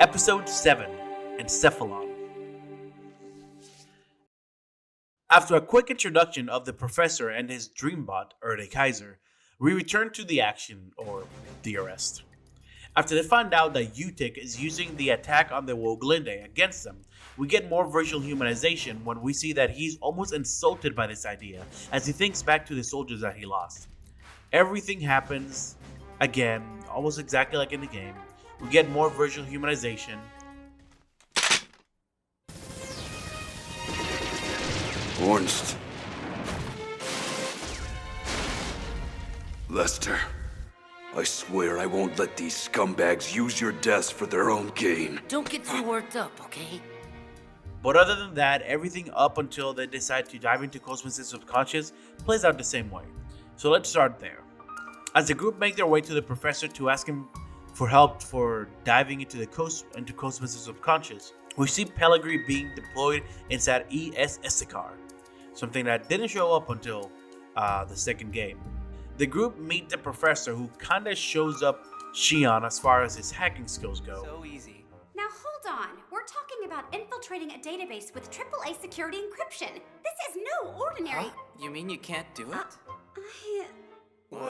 Episode 7, Encephalon. After a quick introduction of the professor and his dreambot, Erde Kaiser, we return to the action, or the arrest. After they find out that Utic is using the attack on the Woglinde against them, we get more visual humanization when we see that he's almost insulted by this idea as he thinks back to the soldiers that he lost. Everything happens again, almost exactly like in the game. We get more visual humanization. Ornst. Lester, I swear I won't let these scumbags use your deaths for their own gain. Don't get too worked up, okay? But other than that, everything up until they decide to dive into Cosmos' subconscious plays out the same way. So let's start there. As the group make their way to the professor to ask him for help for diving into Cosmos' subconscious, we see Pellegrini being deployed inside ES Issachar, something that didn't show up until the second game. The group meet the professor, who kinda shows up Xion as far as his hacking skills go. So easy. Now hold on, we're talking about infiltrating a database with AAA security encryption. This is no ordinary... Huh? You mean you can't do it? Well...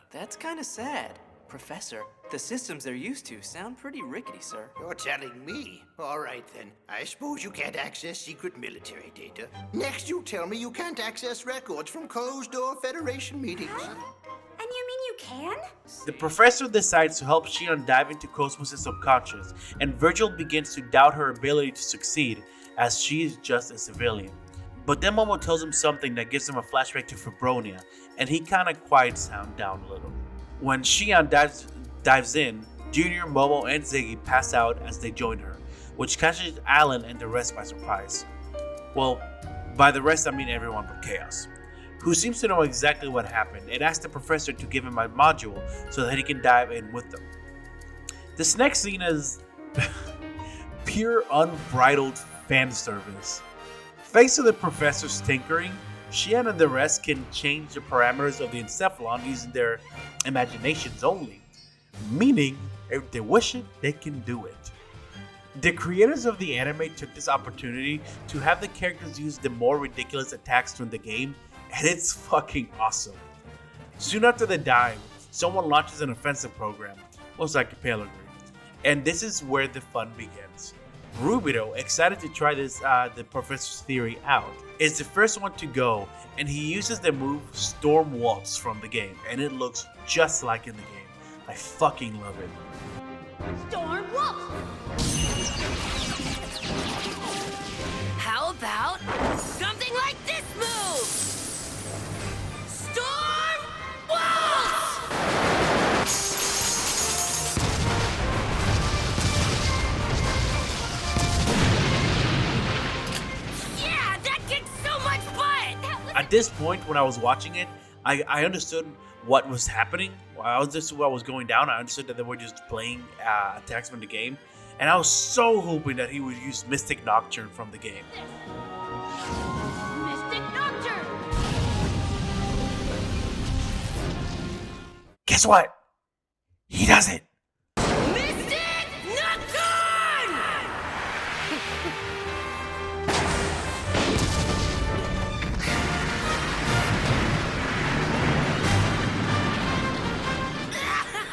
That's kinda sad. Professor, the systems they're used to sound pretty rickety, sir. You're telling me? All right then. I suppose you can't access secret military data. Next you tell me you can't access records from closed-door Federation meetings. And you mean you can? The professor decides to help Xion dive into Cosmos' subconscious, and Virgil begins to doubt her ability to succeed, as she is just a civilian. But then Momo tells him something that gives him a flashback to Fibronia, and he kinda quiets down a little. When Xion dives in, Junior, Momo, and Ziggy pass out as they join her, which catches Alan and the rest by surprise. Well, by the rest I mean everyone but Chaos, who seems to know exactly what happened and asks the professor to give him a module so that he can dive in with them. This next scene is pure unbridled fan service. Thanks to the professor's tinkering, Xion and the rest can change the parameters of the Encephalon using their imaginations only, meaning if they wish it, they can do it. The creators of the anime took this opportunity to have the characters use the more ridiculous attacks during the game, and it's fucking awesome. Soon after the dive, someone launches an offensive program, most likely Pellegrini, and this is where the fun begins. Rubido, excited to try the professor's theory out, is the first one to go, and he uses the move Storm Waltz from the game, and it looks just like in the game. I fucking love it. Storm Waltz! How about something like this move? Storm Waltz! Yeah, that kicked so much butt! At this point, when I was watching it, I understood what was happening. What was going down. I understood that they were just playing attacks from the game, and I was so hoping that he would use Mystic Nocturne from the game. Mystic Nocturne! Guess what? He does it. Mystic Nocturne!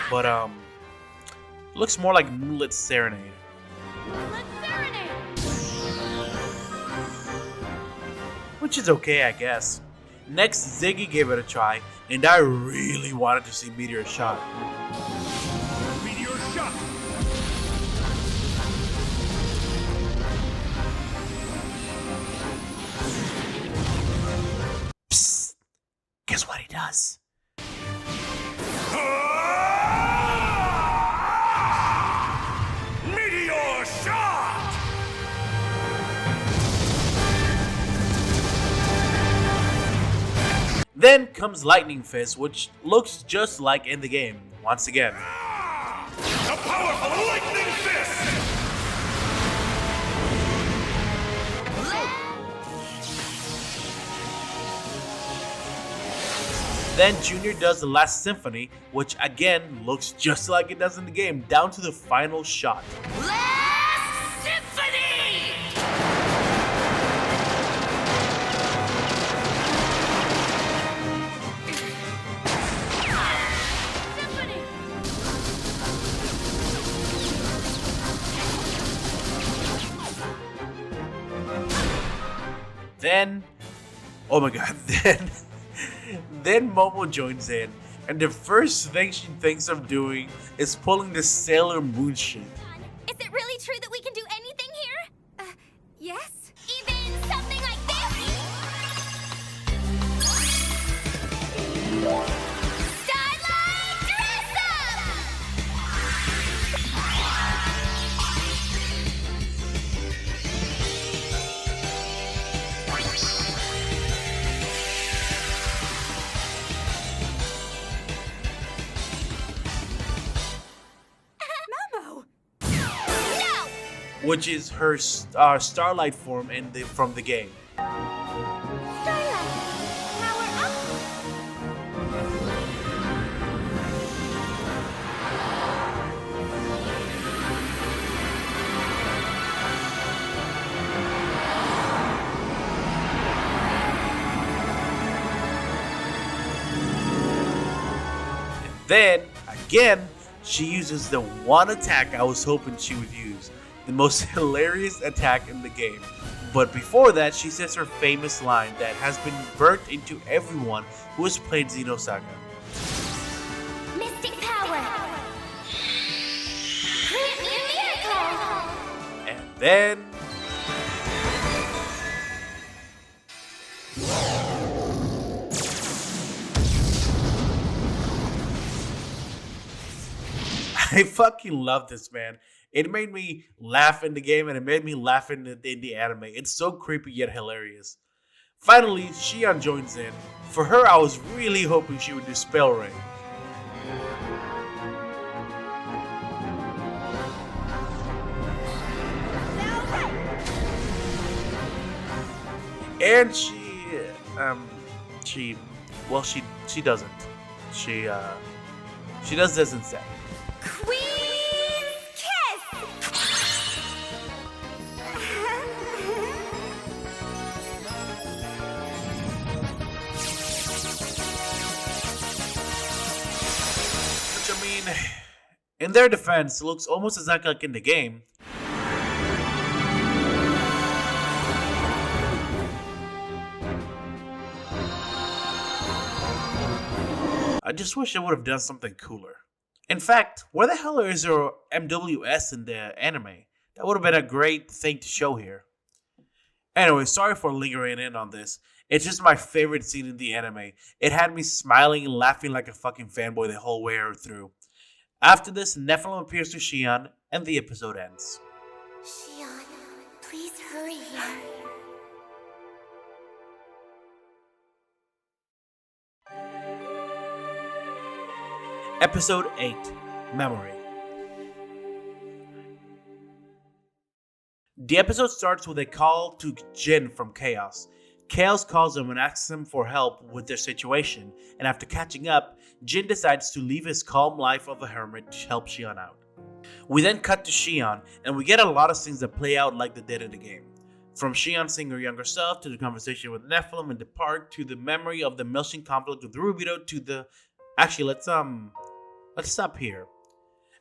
But looks more like Moonlit Serenade. Let's serenade! Which is okay, I guess. Next, Ziggy gave it a try, and I really wanted to see Meteor Shot. Meteor shot! Psst! Guess what he does? Meteor shot! Then comes Lightning Fist, which looks just like in the game, once again. A powerful lightning fist! Then Junior does the last symphony, which again looks just like it does in the game, down to the final shot. Last Symphony! Then, oh my god, then Momo joins in, and the first thing she thinks of doing is pulling the Sailor Moon shit. Is it really true that we can do anything here? Yes? Even something like this? Starlight Dress-Up! Momo! No! Which is her Starlight form from the game. Starlight! Power up! Then, again, she uses the one attack I was hoping she would use. The most hilarious attack in the game. But before that, she says her famous line that has been burnt into everyone who has played Xenosaga. Mystic power! Grant me a miracle! And then... I fucking love this, man. It made me laugh in the game and it made me laugh in the anime. It's so creepy yet hilarious. Finally, Xion joins in. For her, I was really hoping she would do Spell Ring. And she doesn't. She does this instead. Queen's Kiss! Which, I mean, in their defense, looks almost exactly like in the game. I just wish they would have done something cooler. In fact, where the hell is your MWS in the anime? That would have been a great thing to show here. Anyway, sorry for lingering in on this. It's just my favorite scene in the anime. It had me smiling and laughing like a fucking fanboy the whole way through. After this, Nephilim appears to Xion, and the episode ends. Xion, please hurry here. Episode 8, Memory. The episode starts with a call to Jin from Chaos. Chaos calls him and asks him for help with their situation, and after catching up, Jin decides to leave his calm life of a hermit to help Xion out. We then cut to Xion, and we get a lot of scenes that play out like they did in the game. From Xion seeing her younger self, to the conversation with Nephilim in the park, to the memory of the Milshin conflict with Rubido, to the... Actually, let's stop here.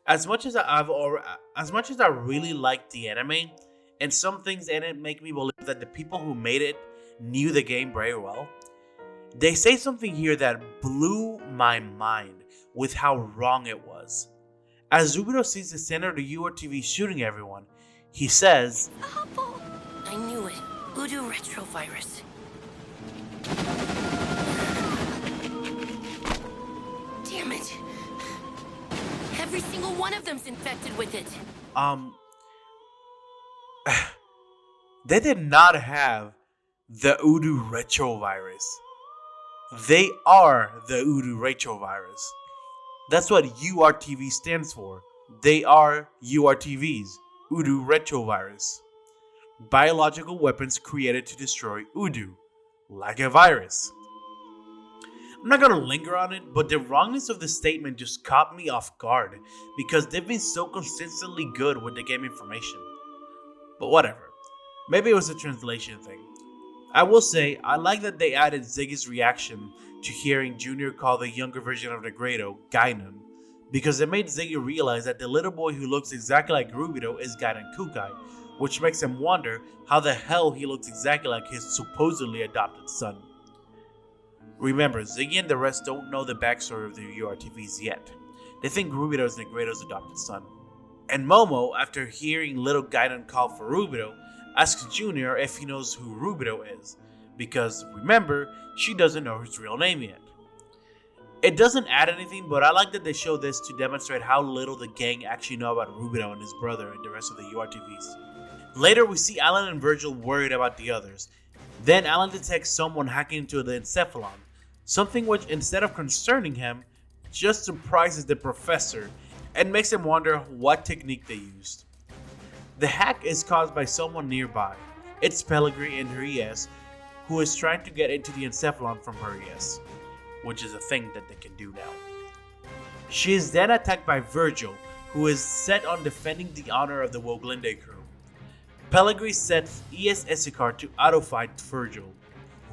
As much as I really liked the anime, and some things in it make me believe that the people who made it knew the game very well, they say something here that blew my mind with how wrong it was. As Rubido sees the center of the URTV shooting everyone, he says, Awful. I knew it. Voodoo retrovirus. Damn it. Every single one of them's infected with it. they did not have the Voodoo retrovirus. They are the Voodoo retrovirus. That's what URTV stands for. They are URTVs, Voodoo retrovirus. Biological weapons created to destroy Voodoo, like a virus. I'm not gonna linger on it, but the wrongness of the statement just caught me off guard because they've been so consistently good with the game information. But whatever. Maybe it was a translation thing. I will say, I like that they added Ziggy's reaction to hearing Junior call the younger version of Negredo Gainen, because it made Ziggy realize that the little boy who looks exactly like Rubido is Gainen Kukai, which makes him wonder how the hell he looks exactly like his supposedly adopted son. Remember, Ziggy and the rest don't know the backstory of the URTVs yet. They think Rubido is Negredo's adopted son. And Momo, after hearing little Gaiden call for Rubido, asks Junior if he knows who Rubido is, because remember, she doesn't know his real name yet. It doesn't add anything, but I like that they show this to demonstrate how little the gang actually know about Rubido and his brother and the rest of the URTVs. Later, we see Alan and Virgil worried about the others. Then Alan detects someone hacking into the Encephalon, something which, instead of concerning him, just surprises the professor and makes him wonder what technique they used. The hack is caused by someone nearby. It's Pellegrini and her ES, who is trying to get into the Encephalon from her ES, which is a thing that they can do now. She is then attacked by Virgil, who is set on defending the honor of the Woglinde crew. Pellegrini sets ES Issachar to auto-fight Virgil,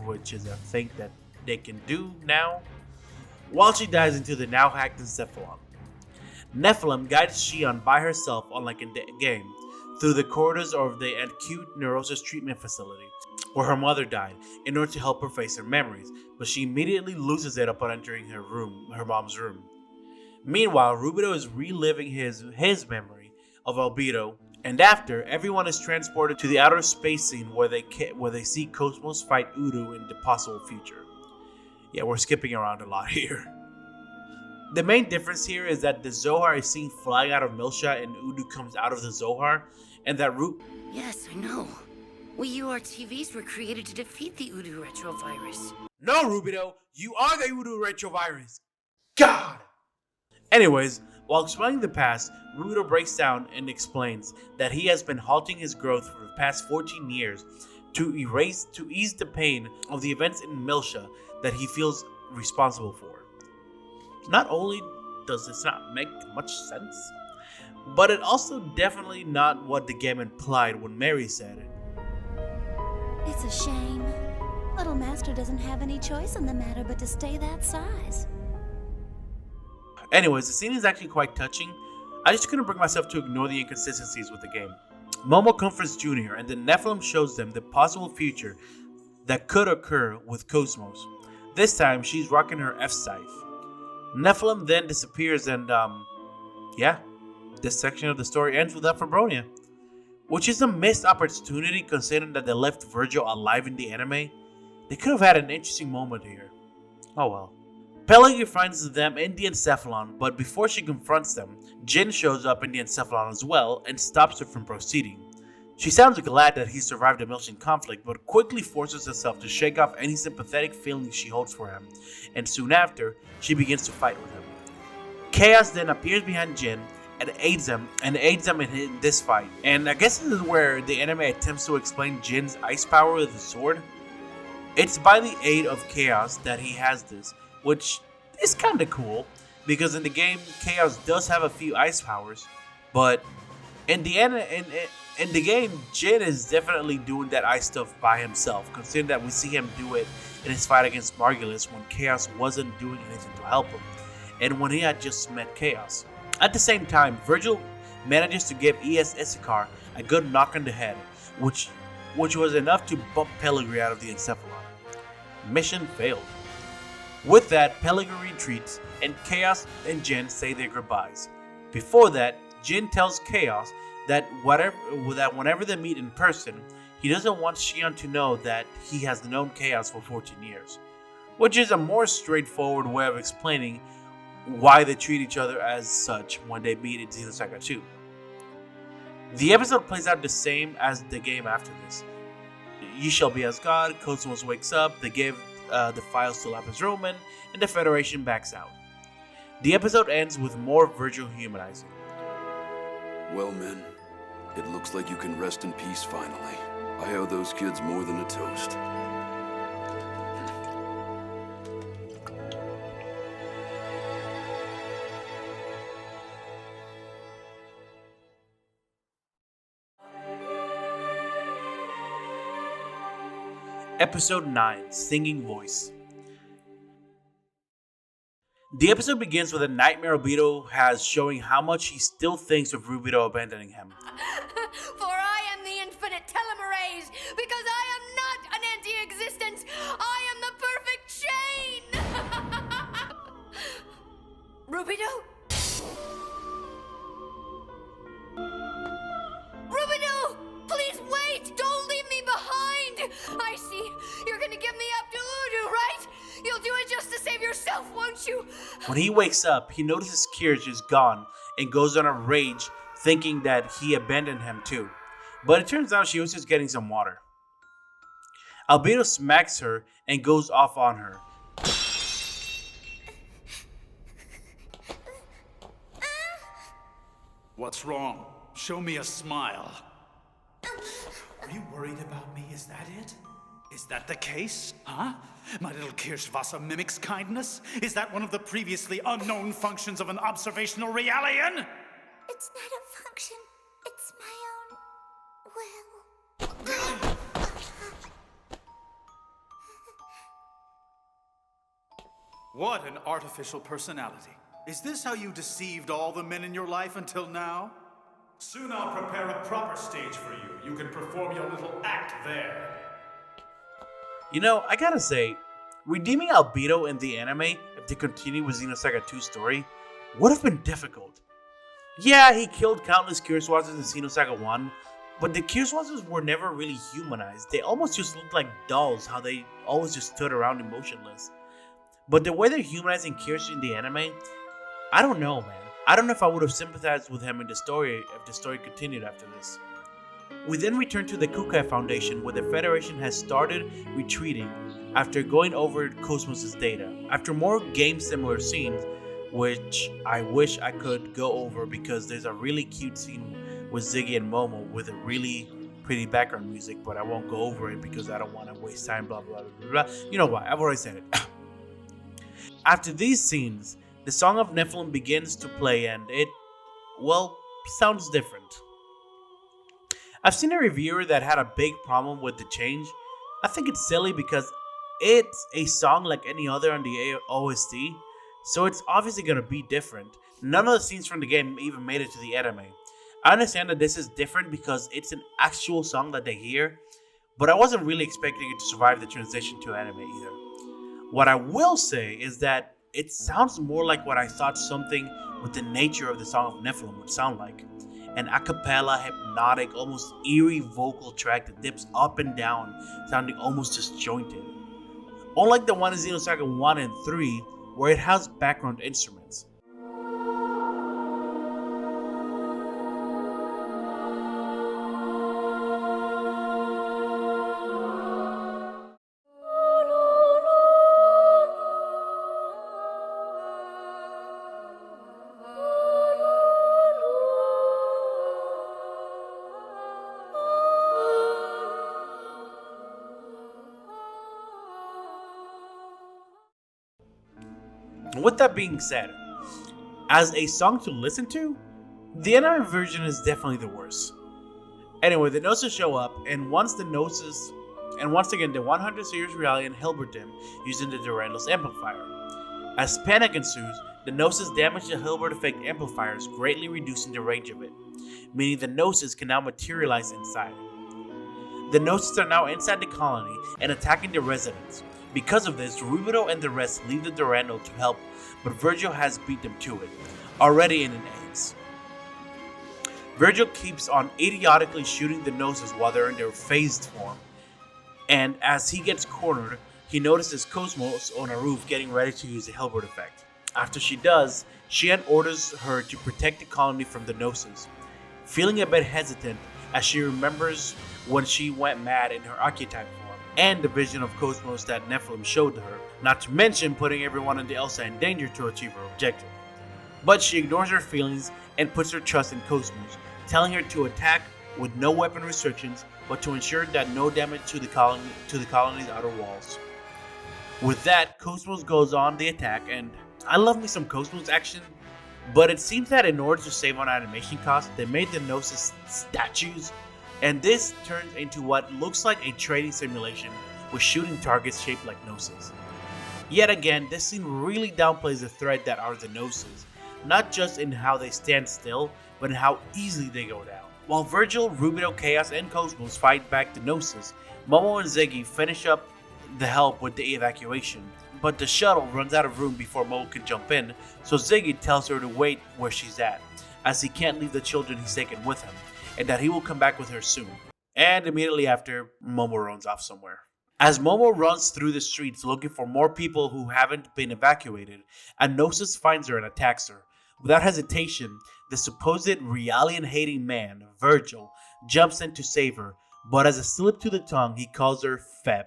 which is a thing that they can do now, while she dives into the now hacked Encephalon. Nephilim guides Shion by herself, unlike in the game, through the corridors of the acute neurosis treatment facility, where her mother died, in order to help her face her memories, but she immediately loses it upon entering her mom's room. Meanwhile, Rubido is reliving his memory of Albedo, and after, everyone is transported to the outer space scene where they see Cosmos fight Udo in the possible future. Yeah, we're skipping around a lot here. The main difference here is that the Zohar is seen flying out of Milsha and Udo comes out of the Zohar, and that Yes, I know. We URTVs were created to defeat the Udu retrovirus. No, Rubido, you are the Udo retrovirus. God! Anyways, while explaining the past, Rubido breaks down and explains that he has been halting his growth for the past 14 years to ease the pain of the events in Milsha that he feels responsible for. Not only does this not make much sense, but it also definitely not what the game implied when Mary said it. It's a shame. Little Master doesn't have any choice in the matter but to stay that size. Anyways, the scene is actually quite touching. I just couldn't bring myself to ignore the inconsistencies with the game. Momo comforts Junior, and the Nephilim shows them the possible future that could occur with Cosmos. This time, she's rocking her F-Scythe. Nephilim then disappears and, this section of the story ends with Fabronia, which is a missed opportunity considering that they left Virgil alive in the anime. They could have had an interesting moment here. Oh well. Pellegrini finds them in the Encephalon, but before she confronts them, Jin shows up in the Encephalon as well and stops her from proceeding. She sounds glad that he survived the Milshan conflict, but quickly forces herself to shake off any sympathetic feelings she holds for him, and soon after, she begins to fight with him. Chaos then appears behind Jin and aids them in this fight. And I guess this is where the anime attempts to explain Jin's ice power with his sword. It's by the aid of Chaos that he has this, which is kinda cool, because in the game, Chaos does have a few ice powers, but in the game, Jin is definitely doing that ice stuff by himself, considering that we see him do it in his fight against Margulis when Chaos wasn't doing anything to help him, and when he had just met Chaos. At the same time, Virgil manages to give ES Issachar a good knock on the head, which was enough to bump Pellegrini out of the Encephalon. Mission failed. With that, Pellegrini retreats, and Chaos and Jin say their goodbyes. Before that, Jin tells Chaos that whenever they meet in person, he doesn't want Shion to know that he has known Chaos for 14 years, which is a more straightforward way of explaining why they treat each other as such when they meet in Xenosaga 2. The episode plays out the same as the game after this. Ye shall be as God, Cosmos wakes up, they give the files to Lapis Roman, and the Federation backs out. The episode ends with more Virgil humanizing. Well, men, it looks like you can rest in peace finally. I owe those kids more than a toast. Episode 9, Singing Voice. The episode begins with a nightmare Obito has showing how much he still thinks of Rubido abandoning him. For I am the infinite telomerase, because I am not an anti-existence. I am the perfect chain. Rubido? Rubido! Please wait! Don't leave me behind! I see. You're gonna give me up to Udu, right? You'll do it just to save yourself, won't you? When he wakes up, he notices Kirsch is gone and goes on a rage, thinking that he abandoned him too. But it turns out she was just getting some water. Albedo smacks her and goes off on her. What's wrong? Show me a smile. Are you worried about me? Is that it? Is that the case? Huh? My little Kirschwasser mimics kindness? Is that one of the previously unknown functions of an observational realian? It's not a function. It's my own will. What an artificial personality. Is this how you deceived all the men in your life until now? Soon I'll prepare a proper stage for you. You can perform your little act there. You know, I gotta say, redeeming Albedo in the anime, if they continue with Xenosaga 2's story, would have been difficult. Yeah, he killed countless Kirschwassers in Xenosaga 1, but the Kirschwassers were never really humanized. They almost just looked like dolls, how they always just stood around emotionless. But the way they're humanizing Kirsch in the anime, I don't know, man. I don't know if I would have sympathized with him in the story if the story continued after this. We then return to the Kukai Foundation, where the Federation has started retreating after going over Cosmos' data. After more game-similar scenes, which I wish I could go over because there's a really cute scene with Ziggy and Momo with a really pretty background music, but I won't go over it because I don't want to waste time, blah, blah, blah, blah, blah. You know what, I've already said it. After these scenes, the Song of Nephilim begins to play and it, well, sounds different. I've seen a reviewer that had a big problem with the change. I think it's silly because it's a song like any other on the OST, so it's obviously going to be different. None of the scenes from the game even made it to the anime. I understand that this is different because it's an actual song that they hear, but I wasn't really expecting it to survive the transition to anime either. What I will say is that it sounds more like what I thought something with the nature of the Song of Nephilim would sound like. An a cappella, hypnotic, almost eerie vocal track that dips up and down, sounding almost disjointed. Unlike the one in Xenosaga 1 and 3, where it has background instruments. With that being said, as a song to listen to, the anime version is definitely the worst. Anyway, the Gnosis show up, and once again the 100 series Realian Hilbert him using the Durandal's amplifier. As panic ensues, the Gnosis damage the Hilbert effect amplifiers, greatly reducing the range of it, meaning the Gnosis can now materialize inside. The Gnosis are now inside the colony and attacking the residents. Because of this, Rubido and the rest leave the Durandal to help, but Virgil has beat them to it, already in an ace. Virgil keeps on idiotically shooting the Gnosis while they're in their phased form, and as he gets cornered, he notices Cosmos on a roof getting ready to use the Hilbert effect. After she does, Xian orders her to protect the colony from the Gnosis, feeling a bit hesitant as she remembers when she went mad in her archetype form, and the vision of Cosmos that Nephilim showed her, not to mention putting everyone in the Elsa in danger to achieve her objective. But she ignores her feelings and puts her trust in Cosmos, telling her to attack with no weapon restrictions, but to ensure that no damage to the colony's outer walls. With that, Cosmos goes on the attack, and I love me some Cosmos action, but it seems that in order to save on animation costs, they made the Gnosis statues, and this turns into what looks like a trading simulation with shooting targets shaped like noses. Yet again, this scene really downplays the threat that are the noses, not just in how they stand still, but in how easily they go down. While Virgil, Rubido, Chaos, and Cosmos fight back the noses, Momo and Ziggy finish up the help with the evacuation, but the shuttle runs out of room before Momo can jump in, so Ziggy tells her to wait where she's at, as he can't leave the children he's taken with him, and that he will come back with her soon. And immediately after, Momo runs off somewhere. As Momo runs through the streets looking for more people who haven't been evacuated, a Gnosis finds her and attacks her. Without hesitation, the supposed Realian-hating man, Virgil, jumps in to save her, but as a slip to the tongue, he calls her Feb.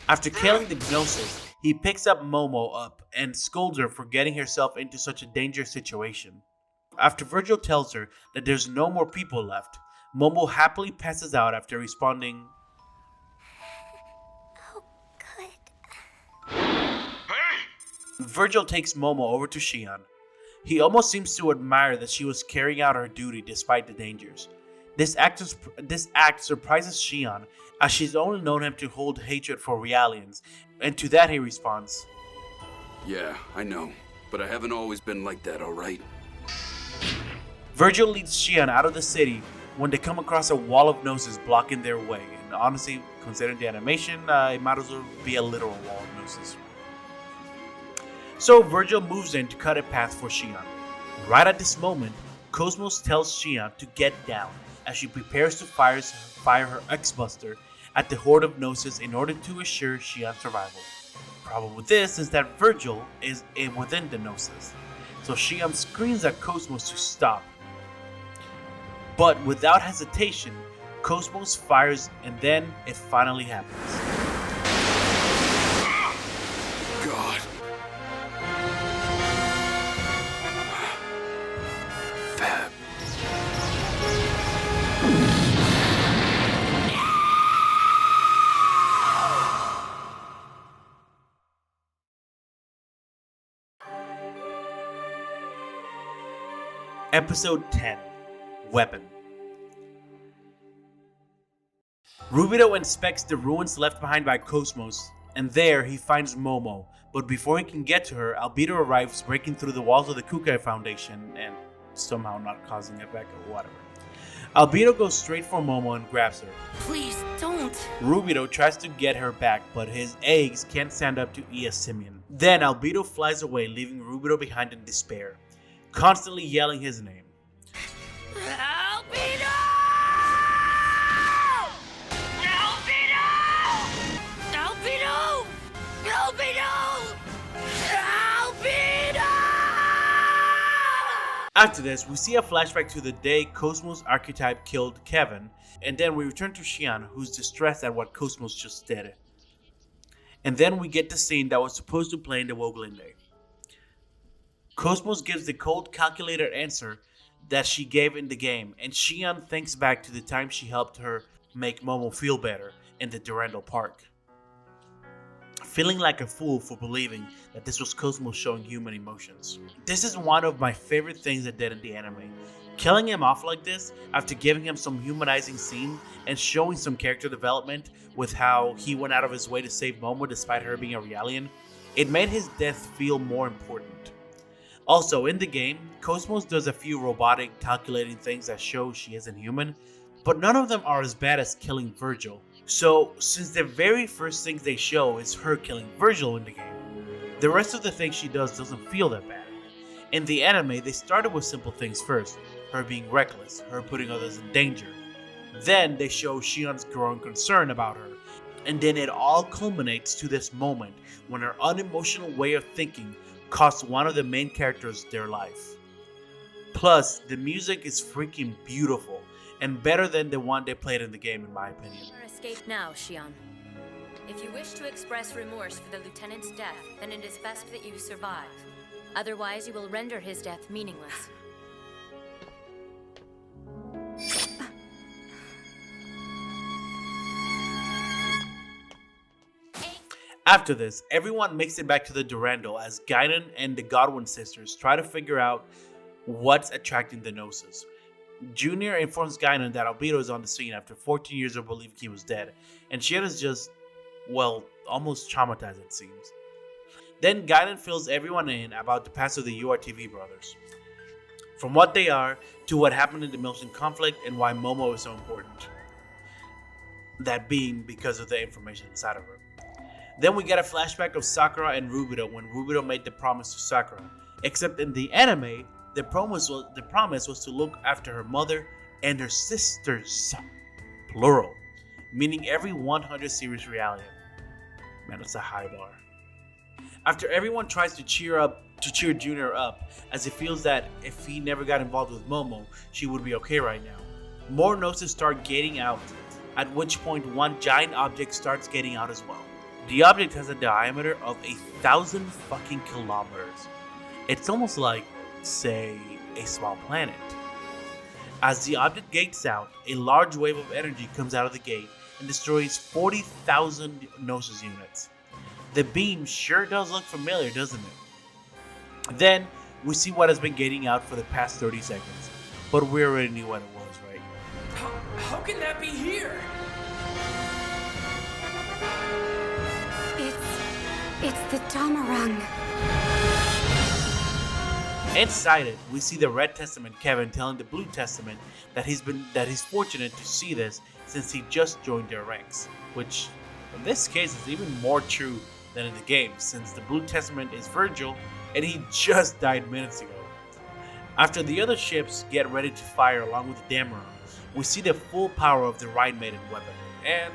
After killing the Gnosis, he picks up Momo up and scolds her for getting herself into such a dangerous situation. After Virgil tells her that there's no more people left, Momo happily passes out after responding, Oh, good. Virgil takes Momo over to Xion. He almost seems to admire that she was carrying out her duty despite the dangers. This act surprises Xion, as she's only known him to hold hatred for Realians, and to that he responds, Yeah, I know, but I haven't always been like that, alright? Virgil leads Xion out of the city when they come across a wall of Gnosis blocking their way, and honestly, considering the animation, it might as well be a literal wall of Gnosis. So Virgil moves in to cut a path for Xion. Right at this moment, Cosmos tells Xion to get down as she prepares to fire her X-Buster at the horde of Gnosis in order to assure Xion's survival. The problem with this is that Virgil is within the Gnosis, so Xion screams at Cosmos to stop. But without hesitation, Cosmos fires, and then it finally happens. God. Fab. Episode 10, Weapon. Rubido inspects the ruins left behind by Cosmos, and there he finds Momo, but before he can get to her, Albedo arrives, breaking through the walls of the Kukai Foundation and somehow not causing a wreck or whatever. Albedo goes straight for Momo and grabs her. Please don't. Rubido tries to get her back, but his eggs can't stand up to Ia Simeon. Then Albedo flies away, leaving Rubido behind in despair, constantly yelling his name. Albedo! Albedo! Albedo! Albedo! Albedo! After this, we see a flashback to the day Cosmos Archetype killed Kevin, and then we return to Xion, who's distressed at what Cosmos just did. And then we get the scene that was supposed to play in the Woglinde. Cosmos gives the cold, calculated answer that she gave in the game, and Xion thinks back to the time she helped her make Momo feel better in the Durandal Park. Feeling like a fool for believing that this was Cosmos showing human emotions. This is one of my favorite things they did in the anime. Killing him off like this, after giving him some humanizing scene and showing some character development with how he went out of his way to save Momo despite her being a Realian, it made his death feel more important. Also, in the game, Cosmos does a few robotic, calculating things that show she isn't human, but none of them are as bad as killing Virgil. So, since the very first thing they show is her killing Virgil in the game, the rest of the things she does doesn't feel that bad. In the anime, they started with simple things first, her being reckless, her putting others in danger. Then they show Xion's growing concern about her, and then it all culminates to this moment when her unemotional way of thinking cost one of the main characters their life. Plus, the music is freaking beautiful, and better than the one they played in the game in my opinion. Escape now, Xion. If you wish to express remorse for the lieutenant's death, then it is best that you survive. Otherwise, you will render his death meaningless. After this, everyone makes it back to the Durandal as Guinan and the Godwin sisters try to figure out what's attracting the Gnosis. Junior informs Guinan that Albedo is on the scene after 14 years of believing he was dead, and Xion is just Well, almost traumatized it seems. Then Gaiden fills everyone in about the past of the URTV brothers. From what they are, to what happened in the Milton conflict, and why Momo is so important. That being because of the information inside of her. Then we get a flashback of Sakura and Rubido when Rubido made the promise to Sakura. Except in the anime, the promise was to look after her mother and her sisters. Plural. Meaning every 100 series reality. Man, that's a high bar. After everyone tries to cheer Junior up, as he feels that if he never got involved with Momo, she would be okay right now. More notices start getting out, at which point one giant object starts getting out as well. The object has a diameter of 1,000 fucking kilometers. It's almost like, say, a small planet. As the object gates out, a large wave of energy comes out of the gate and destroys 40,000 Gnosis units. The beam sure does look familiar, doesn't it? Then, we see what has been getting out for the past 30 seconds, but we already knew what it was, right? How can that be here? It's the Damarang. Inside it, we see the Red Testament Kevin telling the Blue Testament that he's fortunate to see this since he just joined their ranks, which in this case is even more true than in the game, since the Blue Testament is Virgil and he just died minutes ago. After the other ships get ready to fire along with the Dameron, we see the full power of the Rhine Maiden weapon, and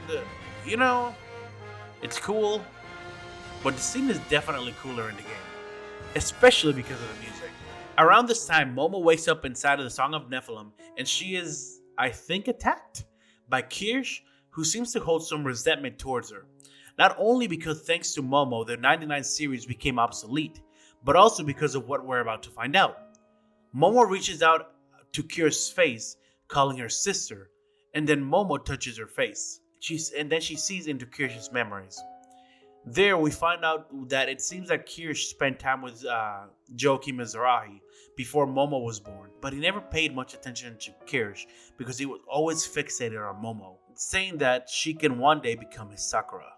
it's cool, but the scene is definitely cooler in the game, especially because of the music. Around this time, Momo wakes up inside of the Song of Nephilim, and she is, I think, attacked by Kirsch, who seems to hold some resentment towards her. Not only because thanks to Momo, the 99 series became obsolete, but also because of what we're about to find out. Momo reaches out to Kirsch's face, calling her sister, and then Momo touches her face. And then she sees into Kirsch's memories. There, we find out that it seems that Kirsch spent time with Joachim Mizrahi before Momo was born, but he never paid much attention to Kirsch because he was always fixated on Momo, saying that she can one day become his Sakura.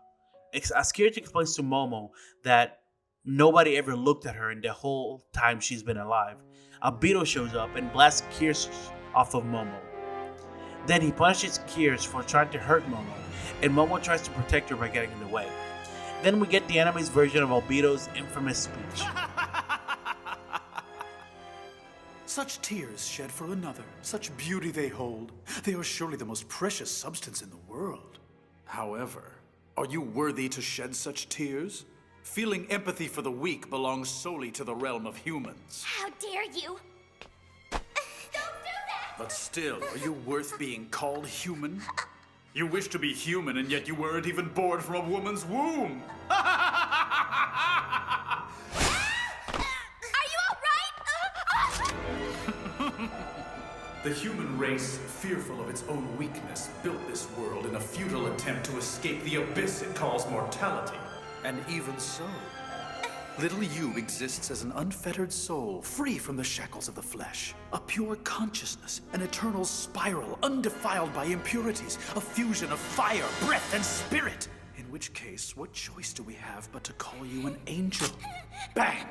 As Kirsch explains to Momo that nobody ever looked at her in the whole time she's been alive, Albedo shows up and blasts Kirsch off of Momo. Then he punishes Kirsch for trying to hurt Momo, and Momo tries to protect her by getting in the way. Then we get the anime's version of Albedo's infamous speech. Such tears shed for another, such beauty they hold. They are surely the most precious substance in the world. However, are you worthy to shed such tears? Feeling empathy for the weak belongs solely to the realm of humans. How dare you? Don't do that! But still, are you worth being called human? You wish to be human, and yet you weren't even born from a woman's womb! Are you alright? The human race, fearful of its own weakness, built this world in a futile attempt to escape the abyss it calls mortality. And even so, little you exists as an unfettered soul, free from the shackles of the flesh. A pure consciousness, an eternal spiral, undefiled by impurities, a fusion of fire, breath, and spirit. In which case, what choice do we have but to call you an angel? Bang!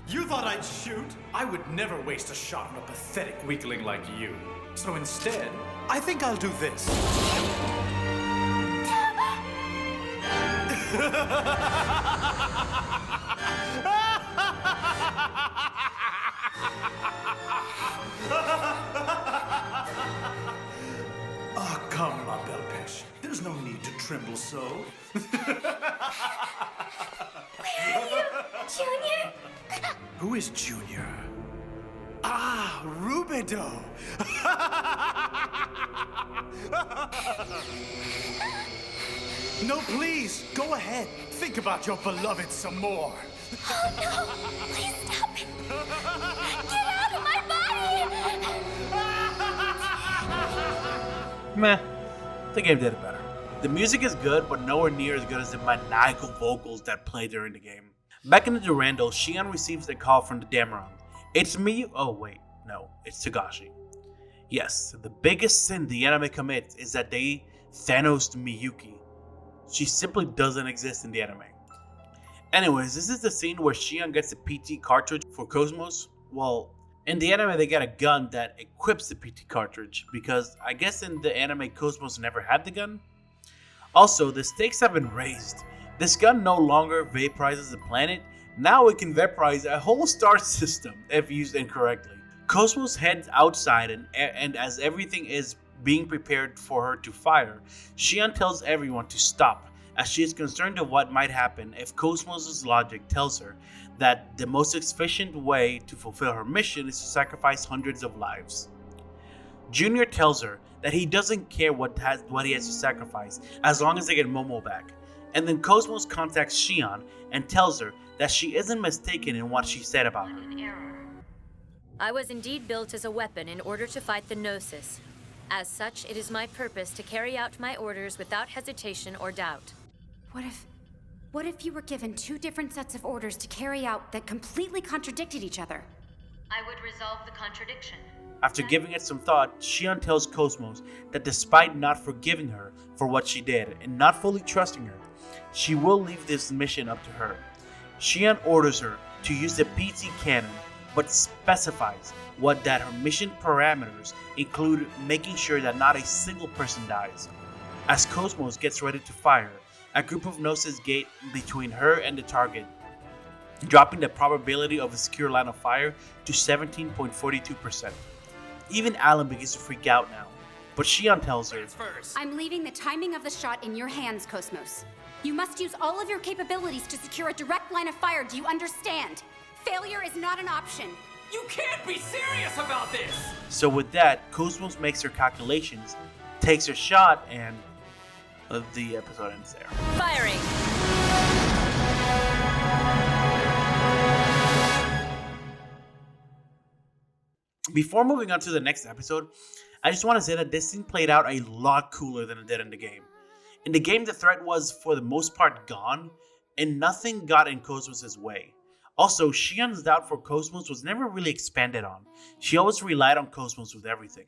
You thought I'd shoot? I would never waste a shot on a pathetic weakling like you. So instead, I think I'll do this. Oh, come, Ma Belle Pêche. There's no need to tremble so. Where are you, Junior? Who is Junior? Ah, Rubido! No, please, go ahead. Think about your beloved some more. Oh no! Please stop it! Get out of my body! Meh, the game did it better. The music is good, but nowhere near as good as the maniacal vocals that play during the game. Back in the Durandal, Shion receives a call from the Dameron. It's me. Oh wait, no, it's Togashi. Yes, the biggest sin the anime commits is that they Thanos Miyuki. She simply doesn't exist in the anime. Anyways, this is the scene where Shion gets the PT cartridge for Cosmos. Well, in the anime they get a gun that equips the PT cartridge, because I guess in the anime Cosmos never had the gun. Also, the stakes have been raised. This gun no longer vaporizes the planet, now it can vaporize a whole star system if used incorrectly. Cosmos heads outside and as everything is being prepared for her to fire, Shion tells everyone to stop, as she is concerned of what might happen if Cosmos' logic tells her that the most efficient way to fulfill her mission is to sacrifice hundreds of lives. Junior tells her that he doesn't care what he has to sacrifice as long as they get Momo back, and then Cosmos contacts Shion and tells her that she isn't mistaken in what she said about her. I was indeed built as a weapon in order to fight the Gnosis. As such, it is my purpose to carry out my orders without hesitation or doubt. What if you were given two different sets of orders to carry out that completely contradicted each other? I would resolve the contradiction. After giving it some thought, Shion tells Cosmos that despite not forgiving her for what she did and not fully trusting her, she will leave this mission up to her. Shion orders her to use the PT cannon, but specifies that her mission parameters include making sure that not a single person dies. As Cosmos gets ready to fire, a group of Gnosis gate between her and the target, dropping the probability of a secure line of fire to 17.42%. Even Alan begins to freak out now, but Shion tells her, I'm leaving the timing of the shot in your hands, Cosmos. You must use all of your capabilities to secure a direct line of fire, do you understand? Failure is not an option. You can't be serious about this! So with that, Cosmos makes her calculations, takes her shot, and the episode ends there. Firing! Before moving on to the next episode, I just want to say that this scene played out a lot cooler than it did in the game. In the game, the threat was for the most part gone, and nothing got in Cosmos' way. Also, Shion's doubt for Cosmos was never really expanded on. She always relied on Cosmos with everything.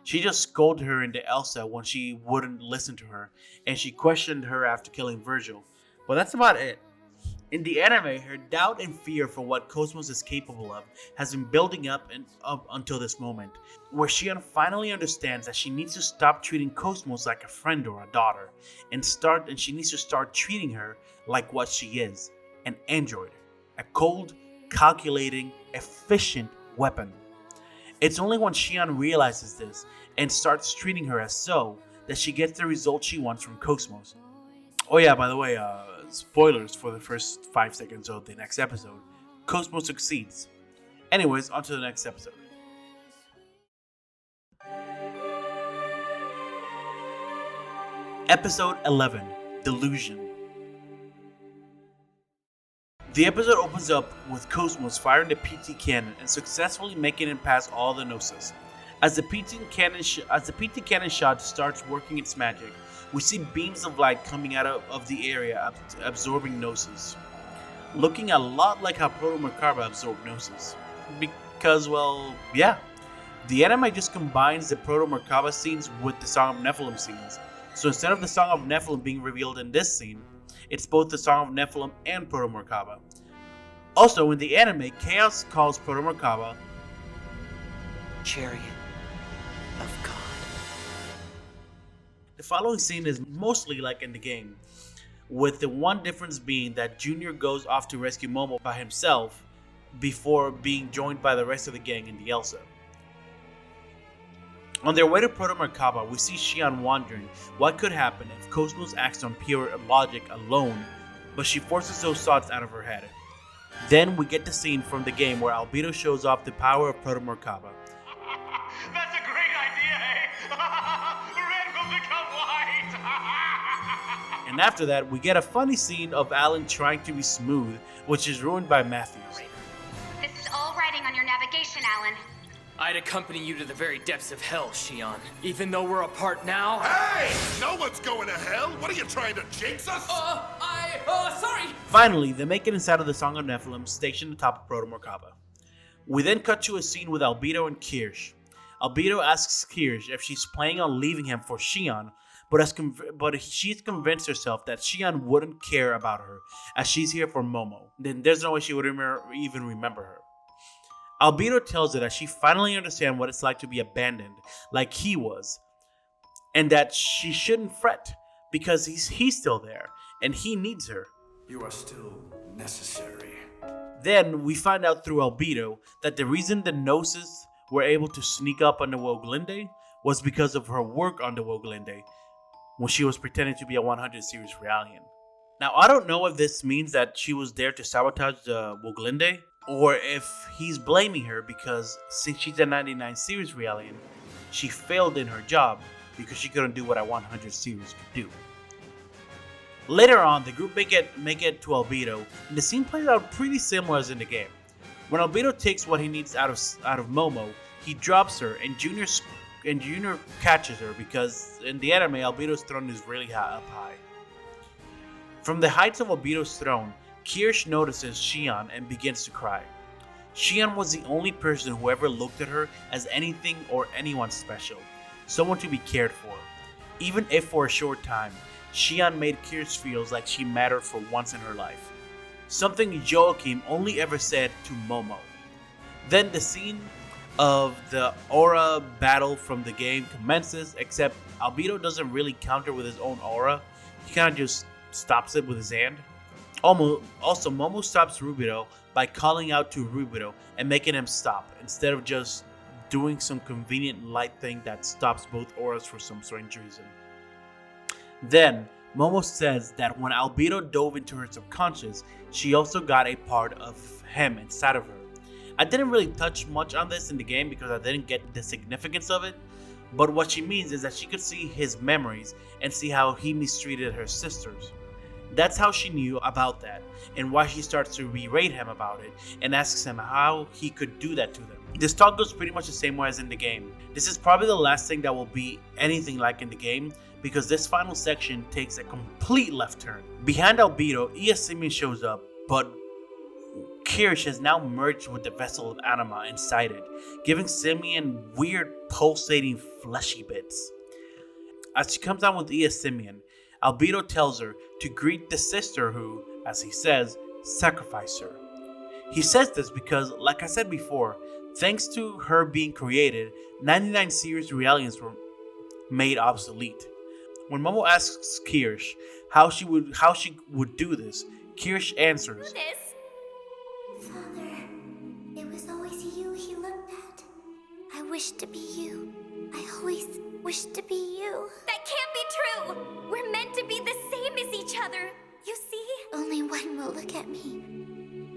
She just scolded her into Elsa when she wouldn't listen to her, and she questioned her after killing Virgil. But that's about it. In the anime, her doubt and fear for what Cosmos is capable of has been building up until this moment, where Shion finally understands that she needs to stop treating Cosmos like a friend or a daughter, and she needs to start treating her like what she is, an android, a cold, calculating, efficient weapon. It's only when Shion realizes this and starts treating her as so that she gets the result she wants from Cosmos. Oh yeah, by the way, spoilers for the first 5 seconds of the next episode. Cosmos succeeds. Anyways, on to the next episode. Episode 11, Delusion. The episode opens up with Cosmos firing the PT cannon and successfully making it past all the Gnosis. As the PT cannon shot starts working its magic, we see beams of light coming out of the area, absorbing Gnosis. Looking a lot like how Proto Merkaba absorbed Gnosis. Because, well, yeah. The anime just combines the Proto Merkaba scenes with the Song of Nephilim scenes. So instead of the Song of Nephilim being revealed in this scene, it's both the Song of Nephilim and Proto Merkaba. Also, in the anime, Chaos calls Proto Merkaba Chariot of God. The following scene is mostly like in the game, with the one difference being that Junior goes off to rescue Momo by himself before being joined by the rest of the gang in the Elsa. On their way to Proto Merkaba, we see Shion wondering what could happen if Cosmos acts on pure logic alone, but she forces those thoughts out of her head. Then we get the scene from the game where Albedo shows off the power of Proto Merkaba. That's a great idea, eh? Red will become white! And after that, we get a funny scene of Alan trying to be smooth, which is ruined by Matthews. This is all writing on your navigation, Alan. I'd accompany you to the very depths of hell, Shion. Even though we're apart now. Hey! No one's going to hell! What are you trying to jinx us? Sorry! Finally, they make it inside of the Song of Nephilim, stationed atop of Proto Merkaba. We then cut to a scene with Albedo and Kirsch. Albedo asks Kirsch if she's planning on leaving him for Shion, but she's convinced herself that Shion wouldn't care about her, as she's here for Momo. Then there's no way she would even remember her. Albedo tells her that she finally understands what it's like to be abandoned, like he was, and that she shouldn't fret, because he's still there, and he needs her. You are still necessary. Then we find out through Albedo that the reason the Gnosis were able to sneak up on the Woglinde was because of her work on the Woglinde when she was pretending to be a 100 series Realian. Now, I don't know if this means that she was there to sabotage the Woglinde, or if he's blaming her because since she's a 99 series Realian, she failed in her job because she couldn't do what a 100 series could do. Later on, the group make it to Albedo, and the scene plays out pretty similar as in the game. When Albedo takes what he needs out of Momo, he drops her, and Junior catches her because in the anime, Albedo's throne is really up high. From the heights of Albedo's throne, Kirsch notices Shion and begins to cry. Shion was the only person who ever looked at her as anything or anyone special, someone to be cared for. Even if for a short time, Shion made Kirsch feel like she mattered for once in her life. Something Joachim only ever said to Momo. Then the scene of the aura battle from the game commences, except Albedo doesn't really counter with his own aura. He kind of just stops it with his hand. Also, Momo stops Rubido by calling out to Rubido and making him stop, instead of just doing some convenient light thing that stops both auras for some strange reason. Then, Momo says that when Albedo dove into her subconscious, she also got a part of him inside of her. I didn't really touch much on this in the game because I didn't get the significance of it, but what she means is that she could see his memories and see how he mistreated her sisters. That's how she knew about that, and why she starts to berate him about it and asks him how he could do that to them. This talk goes pretty much the same way as in the game. This is probably the last thing that will be anything like in the game, because this final section takes a complete left turn. Behind Albedo, Simeon shows up, but Kirsch has now merged with the vessel of Anima inside it, giving Simeon weird pulsating fleshy bits. As she comes down with Simeon, Albedo tells her to greet the sister who, as he says, sacrificed her. He says this because, like I said before, thanks to her being created, 99 series Realians were made obsolete. When Momo asks Kirsch how she would do this, Kirsch answers, Father, it was always you he looked at. I wished to be you. I always wished to be you. That can't be true! We're meant to be the same as each other, you see? Only one will look at me.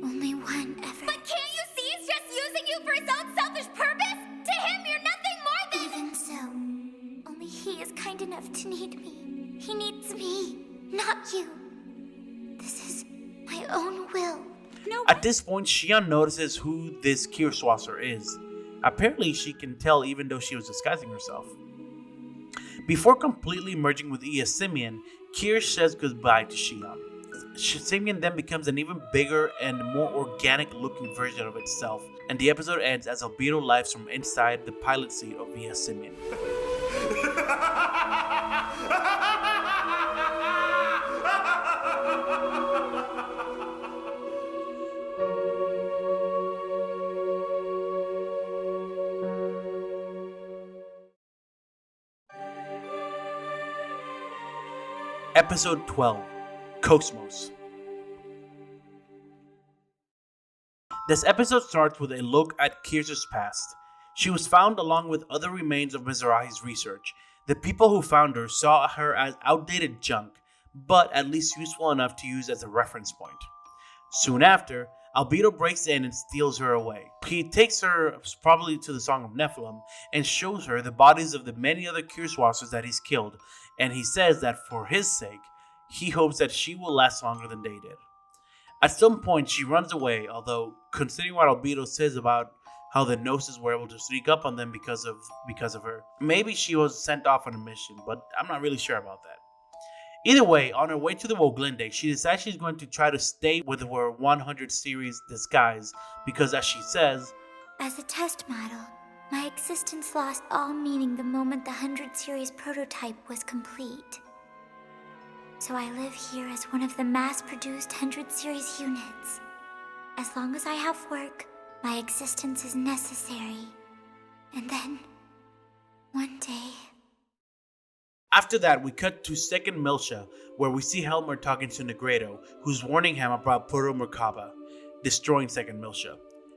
Only one ever. But can't you see he's just using you for his own selfish purpose? To him, you're nothing more than... Even so, only he is kind enough to need me. He needs me, not you. This is my own will. No. At this point, Shion notices who this Kirschwasser is. Apparently, she can tell even though she was disguising herself. Before completely merging with Simeon, Kirsch says goodbye to Shion. Simeon then becomes an even bigger and more organic looking version of itself, and the episode ends as Albedo lives from inside the pilot seat of Simeon. Episode 12, Cosmos. This episode starts with a look at Kirsch's past. She was found along with other remains of Mizrahi's research. The people who found her saw her as outdated junk, but at least useful enough to use as a reference point. Soon after, Albedo breaks in and steals her away. He takes her probably to the Song of Nephilim and shows her the bodies of the many other Kirschwassers that he's killed, and he says that for his sake, he hopes that she will last longer than they did. At some point, she runs away, although considering what Albedo says about how the Gnosis were able to sneak up on them because of her, maybe she was sent off on a mission, but I'm not really sure about that. Either way, on her way to the Woglinde, she decides she's going to try to stay with her 100 series disguise because, as she says, As a test model, My existence lost all meaning the moment the 100 series prototype was complete. So I live here as one of the mass-produced 100 series units. As long as I have work, my existence is necessary. And then, one day... After that, we cut to second Milsha, where we see Helmer talking to Negredo, who's warning him about Proto Merkaba, destroying second Milsha.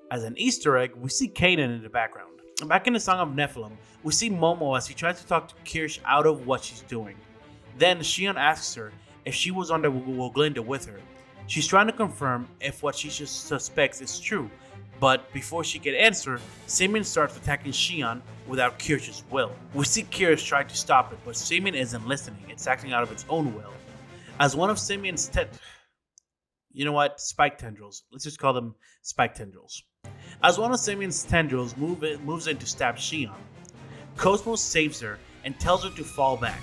As an Easter egg, we see Kanan in the background. Back in the Song of Nephilim, we see Momo as he tries to talk to Kirsch out of what she's doing. Then Xion asks her if she was on the Woglinda with her. She's trying to confirm if what she just suspects is true, but before she can answer, Simeon starts attacking Xion without Kirsch's will. We see Kirsch try to stop it, but Simeon isn't listening, it's acting out of its own will. As one of Simeon's spike tendrils. Let's just call them spike tendrils. As one of Simeon's tendrils moves in to stab Xion, Cosmos saves her and tells her to fall back.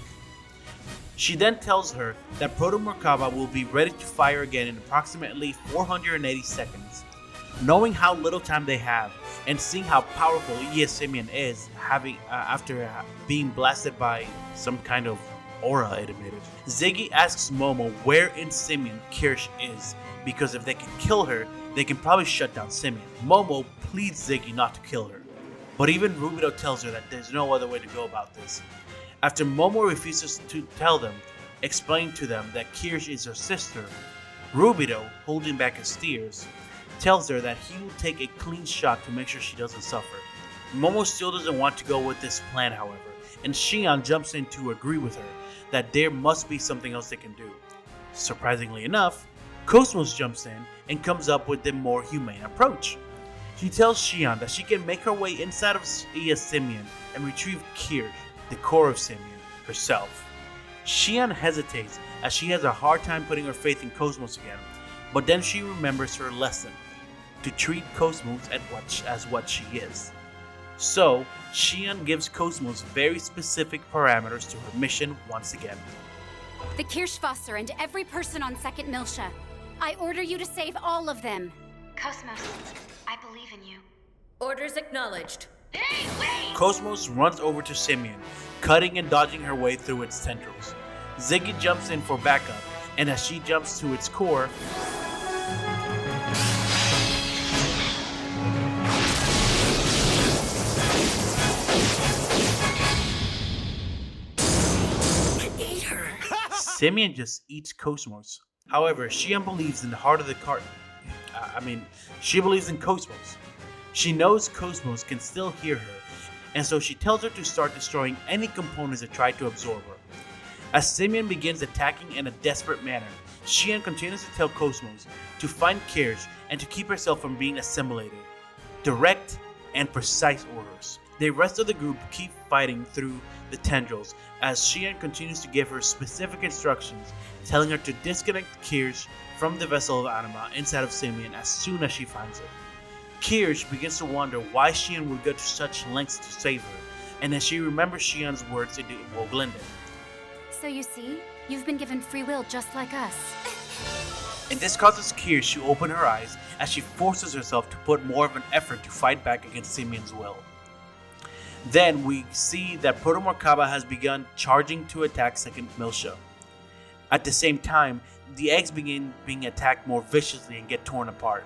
She then tells her that Proto Merkaba will be ready to fire again in approximately 480 seconds. Knowing how little time they have and seeing how powerful Simeon is, after being blasted by some kind of aura it emitted, Ziggy asks Momo where in Simeon Kirsch is, because if they can kill her, they can probably shut down Simeon. Momo pleads Ziggy not to kill her, but even Rubido tells her that there's no other way to go about this. After Momo refuses to tell them, explain to them that Kirsch is her sister, Rubido, holding back his tears, tells her that he will take a clean shot to make sure she doesn't suffer. Momo still doesn't want to go with this plan, however, and Xion jumps in to agree with her that there must be something else they can do. Surprisingly enough, Cosmos jumps in and comes up with the more humane approach. She tells Xion that she can make her way inside of Simeon and retrieve Kirsch, the core of Simeon, herself. Xion hesitates as she has a hard time putting her faith in Cosmos again, but then she remembers her lesson, to treat Cosmos as what she is. So, Xion gives Cosmos very specific parameters to her mission once again. The Kirschwasser and every person on second Milsha. I order you to save all of them. Cosmos, I believe in you. Orders acknowledged. Hey, wait! Cosmos runs over to Simeon, cutting and dodging her way through its tendrils. Ziggy jumps in for backup, and as she jumps to its core, Simeon just eats Cosmos. However, Xion believes in the heart of the carton. She believes in Cosmos. She knows Cosmos can still hear her, and so she tells her to start destroying any components that try to absorb her. As Simeon begins attacking in a desperate manner, Xion continues to tell Cosmos to find Kirsch and to keep herself from being assimilated. Direct and precise orders. The rest of the group keep fighting through the tendrils as Xion continues to give her specific instructions, telling her to disconnect Kirsch from the vessel of anima inside of Simeon as soon as she finds it. Kirsch begins to wonder why Xion would go to such lengths to save her, and then she remembers Xion's words in Woglinda. So you see, you've been given free will just like us. And this causes Kirsch to open her eyes as she forces herself to put more of an effort to fight back against Simeon's will. Then we see that Proto Merkaba has begun charging to attack second Milsha. At the same time, the eggs begin being attacked more viciously and get torn apart.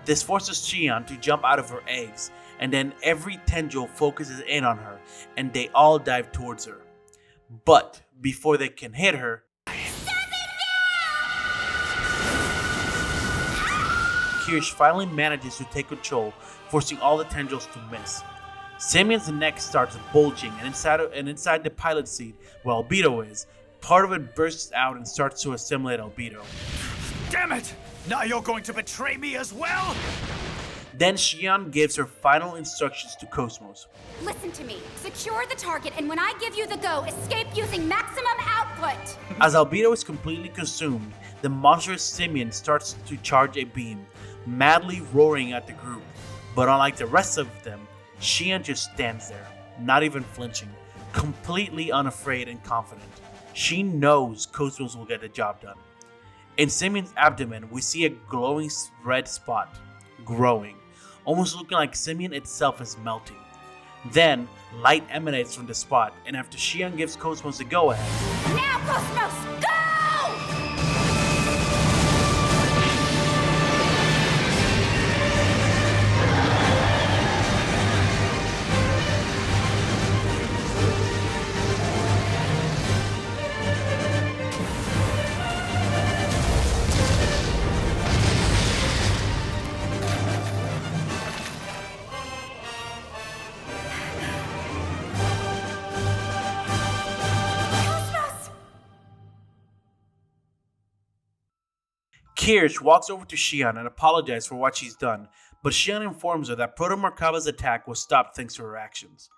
This forces Xion to jump out of her eggs, and then every tendril focuses in on her, and they all dive towards her. But before they can hit her, Kirsch finally manages to take control, forcing all the tendrils to miss. Simeon's neck starts bulging, and inside the pilot seat, where Albedo is, part of it bursts out and starts to assimilate Albedo. Damn it! Now you're going to betray me as well? Then Xion gives her final instructions to Cosmos. Listen to me. Secure the target, and when I give you the go, escape using maximum output. As Albedo is completely consumed, the monstrous Simeon starts to charge a beam, madly roaring at the group. But unlike the rest of them, Xion just stands there, not even flinching, completely unafraid and confident. She knows Cosmos will get the job done. In Simeon's abdomen, we see a glowing red spot, growing, almost looking like Simeon itself is melting. Then, light emanates from the spot, and after Xion gives Cosmos the go-ahead, Now, Cosmos, go! Kirsch walks over to Xion and apologizes for what she's done, but Xion informs her that Proto Merkaba's attack was stopped thanks to her actions.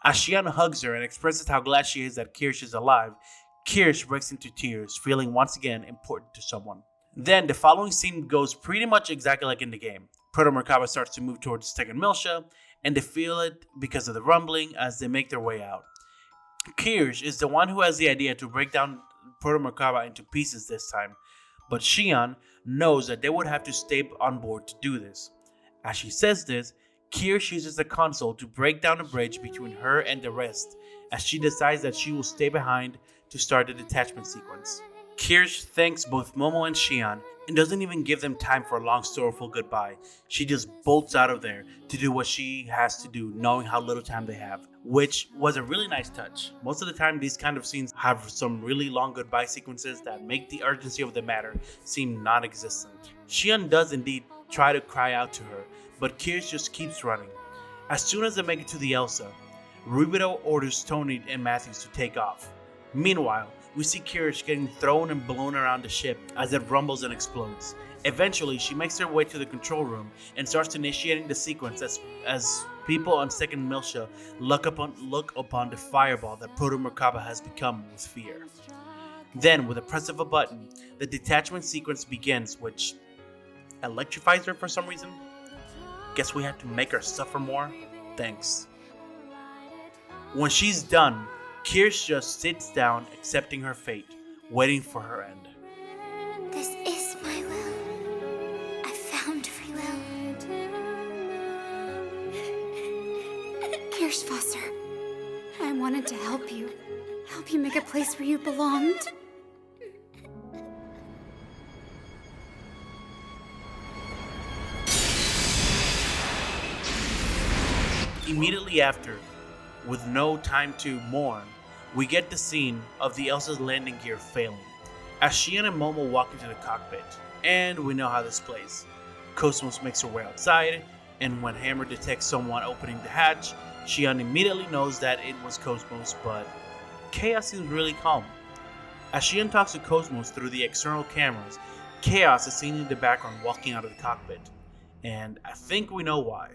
As Xion hugs her and expresses how glad she is that Kirsch is alive, Kirsch breaks into tears, feeling once again important to someone. Then the following scene goes pretty much exactly like in the game. Proto Merkaba starts to move towards the second Miltia, and they feel it because of the rumbling as they make their way out. Kirsch is the one who has the idea to break down Proto Merkaba into pieces this time, but Xion knows that they would have to stay on board to do this. As she says this, Kirsch uses the console to break down a bridge between her and the rest, as she decides that she will stay behind to start the detachment sequence. Kirsch thanks both Momo and Xion and doesn't even give them time for a long sorrowful goodbye. She just bolts out of there to do what she has to do, knowing how little time they have, which was a really nice touch. Most of the time, these kind of scenes have some really long goodbye sequences that make the urgency of the matter seem non-existent. Xion does indeed try to cry out to her, but Kirsch just keeps running. As soon as they make it to the Elsa, Rubido orders Tony and Matthews to take off. Meanwhile, we see Kirsch getting thrown and blown around the ship as it rumbles and explodes. Eventually, she makes her way to the control room and starts initiating the sequence as people on Second Miltia look upon the fireball that Proto Merkaba has become with fear. Then, with a press of a button, the detachment sequence begins, which electrifies her for some reason. Guess we had to make her suffer more? Thanks. When she's done, Kirsch just sits down, accepting her fate, waiting for her end. This is my will. I found free will. Kirschwasser, I wanted to help you make a place where you belonged. Immediately after, with no time to mourn, we get the scene of the Elsa's landing gear failing, as Xion and Momo walk into the cockpit, and we know how this plays. Cosmos makes her way outside, and when Hammer detects someone opening the hatch, Xion immediately knows that it was Cosmos, but Chaos seems really calm. As Xion talks to Cosmos through the external cameras, Chaos is seen in the background walking out of the cockpit, and I think we know why.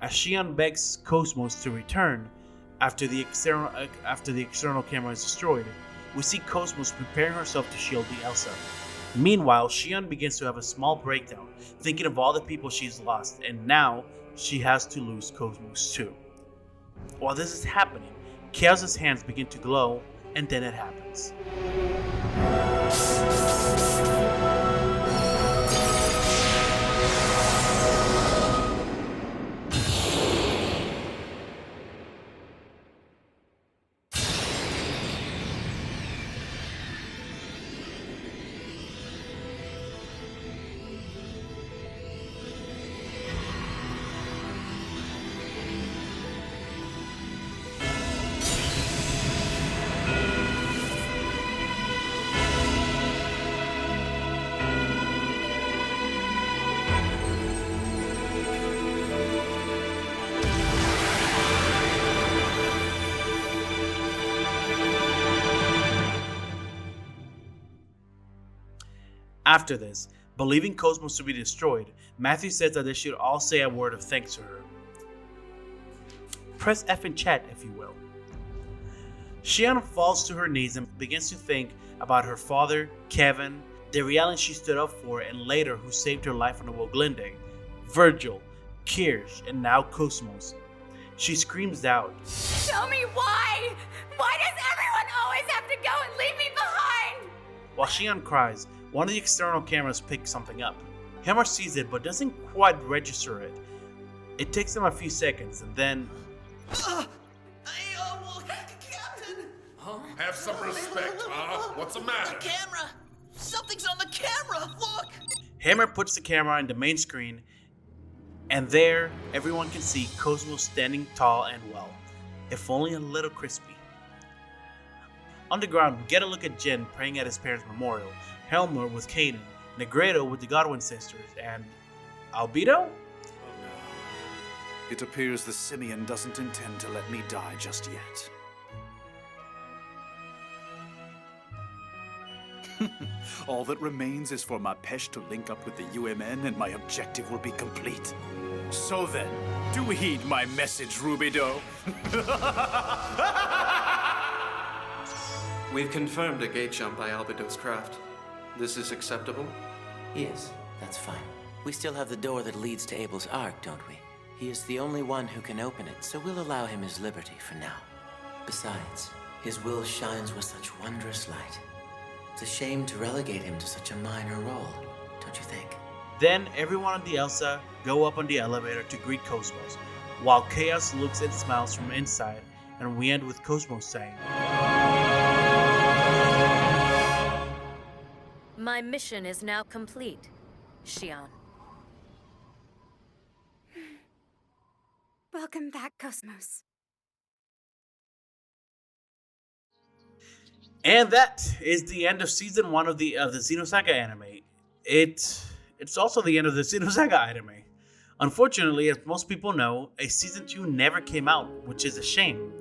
As Xion begs Cosmos to return after the external camera is destroyed, we see Cosmos preparing herself to shield the Elsa. Meanwhile, Xion begins to have a small breakdown, thinking of all the people she's lost, and now she has to lose Cosmos too. While this is happening, Chaos's hands begin to glow, and then it happens. After this, believing Cosmos to be destroyed, Matthew says that they should all say a word of thanks to her. Press F in chat, if you will. Xion falls to her knees and begins to think about her father, Kevin, the reality she stood up for, and later who saved her life on the Woglinde, Virgil, Kirsch, and now Cosmos. She screams out, Tell me why! Why does everyone always have to go and leave me behind? While Xion cries, one of the external cameras picks something up. Hammer sees it but doesn't quite register it. It takes him a few seconds, and then Captain! Have some respect, huh? What's the matter? The camera! Something's on the camera! Look! Hammer puts the camera on the main screen, and there, everyone can see Cosmos standing tall and well, if only a little crispy. On the ground, we get a look at Jin praying at his parents' memorial, Helmer with Kaden, Negredo with the Godwin sisters, and Albedo? It appears the Simian doesn't intend to let me die just yet. All that remains is for my Pesh to link up with the UMN and my objective will be complete. So then, do heed my message, Rubido. We've confirmed a gate jump by Albedo's craft. This is acceptable? Yes, that's fine. We still have the door that leads to Abel's Ark, don't we? He is the only one who can open it, so we'll allow him his liberty for now. Besides, his will shines with such wondrous light. It's a shame to relegate him to such a minor role, don't you think? Then everyone on the Elsa go up on the elevator to greet Cosmos, while Chaos looks and smiles from inside, and we end with Cosmos saying, My mission is now complete, Xion. Welcome back, Cosmos. And that is the end of season 1 of the Xenosaga anime. It's also the end of the Xenosaga anime. Unfortunately, as most people know, a season 2 never came out, which is a shame.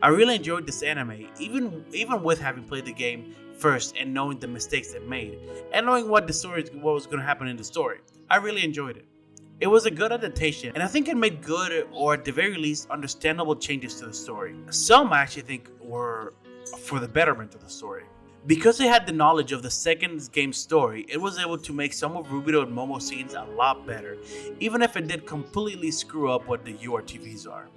I really enjoyed this anime, even with having played the game first and knowing the mistakes it made, and knowing what was going to happen in the story. I really enjoyed it. It was a good adaptation, and I think it made good, or at the very least, understandable changes to the story. Some I actually think were for the betterment of the story. Because it had the knowledge of the second game's story, it was able to make some of Rubido and Momo scenes a lot better, even if it did completely screw up what the URTVs are.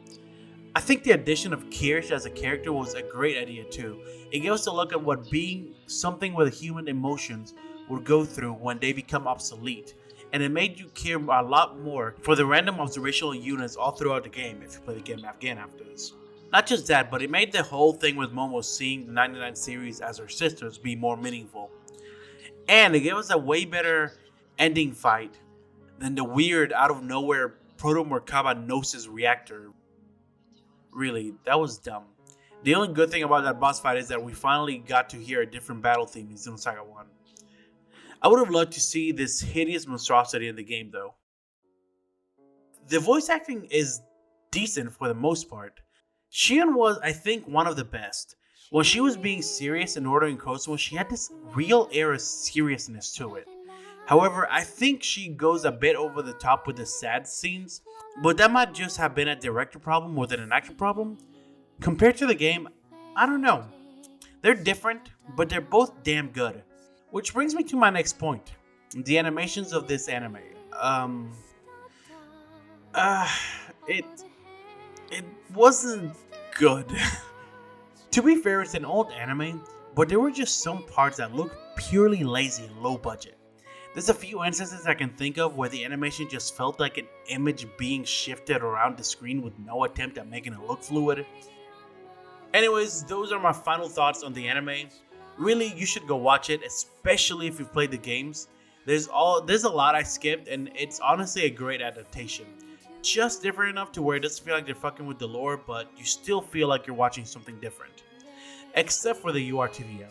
I think the addition of Kirsch as a character was a great idea too. It gave us a look at what being something with human emotions would go through when they become obsolete, and it made you care a lot more for the random observational units all throughout the game if you play the game again after this. Not just that, but it made the whole thing with Momo seeing the 99 series as her sisters be more meaningful. And it gave us a way better ending fight than the weird out of nowhere Proto Merkaba Gnosis reactor. Really, that was dumb. The only good thing about that boss fight is that we finally got to hear a different battle theme in Xenosaga 1. I would have loved to see this hideous monstrosity in the game though. The voice acting is decent for the most part. Xion was, I think, one of the best. When she was being serious and ordering Cosmos, she had this real air of seriousness to it. However, I think she goes a bit over the top with the sad scenes, but that might just have been a director problem more than an actor problem. Compared to the game, I don't know. They're different, but they're both damn good. Which brings me to my next point. The animations of this anime. It wasn't good. To be fair, it's an old anime, but there were just some parts that looked purely lazy and low budget. There's a few instances I can think of where the animation just felt like an image being shifted around the screen with no attempt at making it look fluid. Anyways, those are my final thoughts on the anime. Really, you should go watch it, especially if you've played the games. There's a lot I skipped, and it's honestly a great adaptation. Just different enough to where it doesn't feel like they're fucking with the lore, but you still feel like you're watching something different. Except for the URTV era.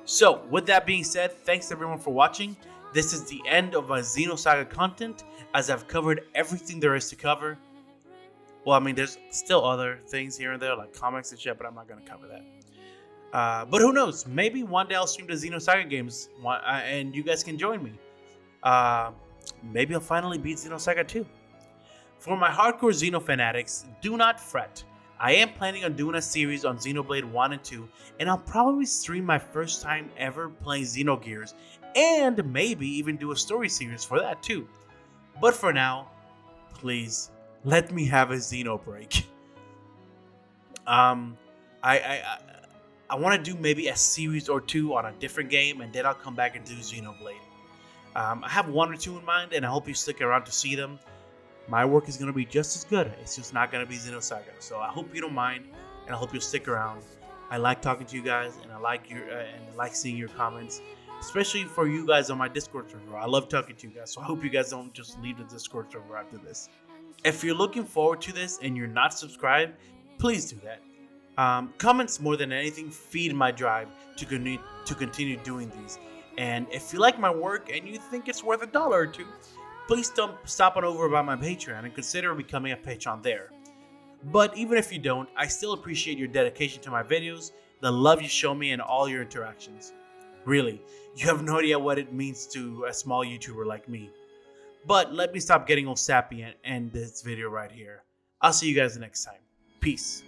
So, with that being said, thanks everyone for watching. This is the end of my Xenosaga content, as I've covered everything there is to cover. Well, I mean, there's still other things here and there, like comics and shit, but I'm not going to cover that. But who knows? Maybe one day I'll stream the Xenosaga games, and you guys can join me. Maybe I'll finally beat Xenosaga 2. For my hardcore Xeno fanatics, do not fret. I am planning on doing a series on Xenoblade 1 and 2, and I'll probably stream my first time ever playing Xenogears, and maybe even do a story series for that too. But for now, please, let me have a Xeno break. I want to do maybe a series or two on a different game, and then I'll come back and do Xenoblade. I have one or two in mind, and I hope you stick around to see them. my work is going to be just as good. It's just not going to be Xenosaga. So I hope you don't mind, and I hope you'll stick around. I like talking to you guys, and I like seeing your comments, especially for you guys on my Discord server. I love talking to you guys, so I hope you guys don't just leave the Discord server after this. If you're looking forward to this and you're not subscribed, please do that. Comments more than anything feed my drive to continue doing these. And if you like my work and you think it's worth $1 or $2, please stop on over by my Patreon and consider becoming a patron there. But even if you don't, I still appreciate your dedication to my videos, the love you show me, and all your interactions. Really, you have no idea what it means to a small YouTuber like me. But let me stop getting all sappy and end this video right here. I'll see you guys next time. Peace.